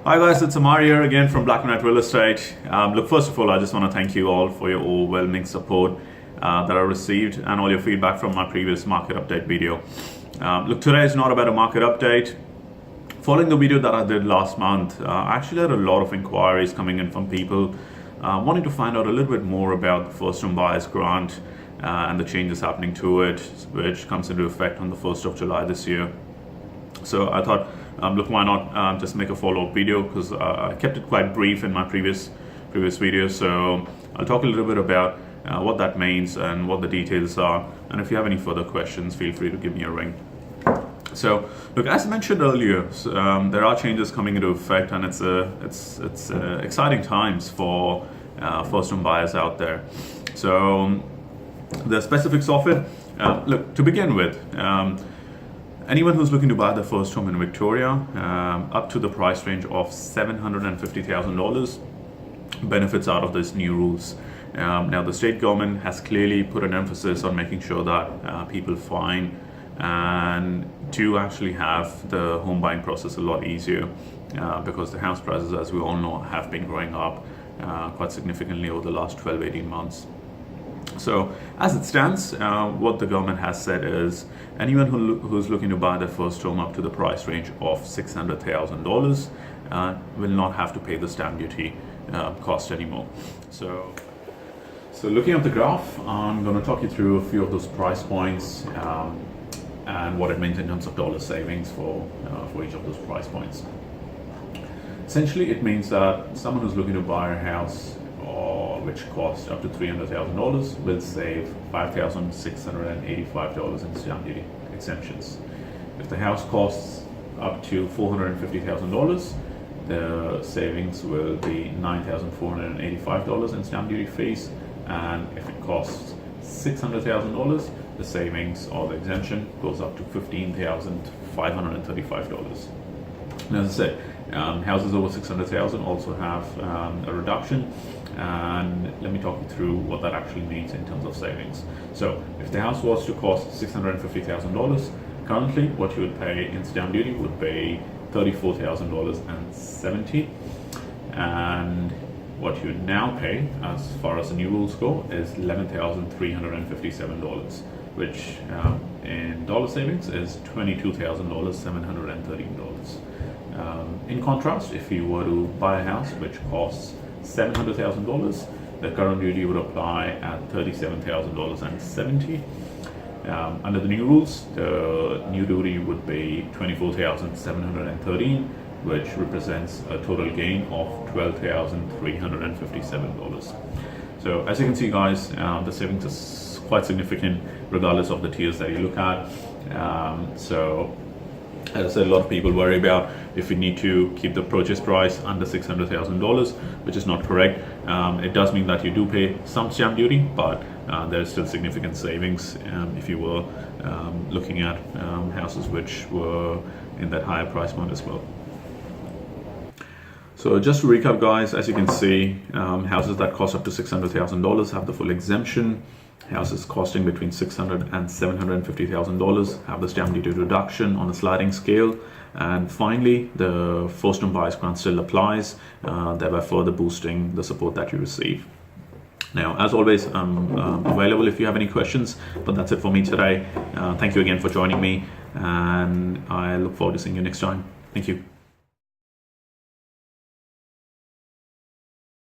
Hi guys, it's Amar here again from Black Knight Real Estate. Look, first of all, I just want to thank you all for your overwhelming support that I received and all your feedback from my previous market update video. Look, today is not about a market update. Following the video that I did last month, I actually had a lot of inquiries coming in from people wanting to find out a little bit more about the First Home Buyers Grant and the changes happening to it, which comes into effect on the 1st of July this year. So I thought, look, why not just make a follow-up video, because I kept it quite brief in my previous video. So I'll talk a little bit about what that means and what the details are. And if you have any further questions, feel free to give me a ring. So look, as mentioned earlier, there are changes coming into effect, and it's exciting times for first home buyers out there. So the specifics of it, look, to begin with, anyone who's looking to buy their first home in Victoria, up to the price range of $750,000, benefits out of these new rules. Now, the state government has clearly put an emphasis on making sure that people find and to actually have the home buying process a lot easier, because the house prices, as we all know, have been growing up quite significantly over the last 12-18 months. So as it stands, what the government has said is anyone who's looking to buy their first home up to the price range of $600,000 will not have to pay the stamp duty cost anymore. So looking at the graph, I'm going to talk you through a few of those price points and what it means in terms of dollar savings for each of those price points. Essentially, it means that someone who's looking to buy a house which costs up to $300,000 will save $5,685 in stamp duty exemptions. If the house costs up to $450,000, the savings will be $9,485 in stamp duty fees, and if it costs $600,000, the savings or the exemption goes up to $15,535. And as I said, houses over $600,000 also have a reduction, and let me talk you through what that actually means in terms of savings. So if the house was to cost $650,000, currently what you would pay in stamp duty would be $34,070, and what you would now pay, as far as the new rules go, is $11,357, which in dollar savings is $22,713. In contrast, if you were to buy a house which costs $700,000, the current duty would apply at $37,070. Under the new rules, the new duty would be $24,713, which represents a total gain of $12,357. So as you can see, guys, the savings is quite significant regardless of the tiers that you look at. So as I said, a lot of people worry about if you need to keep the purchase price under $600,000, which is not correct. It does mean that you do pay some stamp duty, but there's still significant savings if you were looking at houses which were in that higher price point as well. So just to recap, guys, as you can see, houses that cost up to $600,000 have the full exemption. Houses costing between $600,000 and $750,000 have the stamp duty reduction on a sliding scale. And finally, the First Home Buyers Grant still applies, thereby further boosting the support that you receive. Now, as always, I'm available if you have any questions, but that's it for me today. Thank you again for joining me, and I look forward to seeing you next time. Thank you.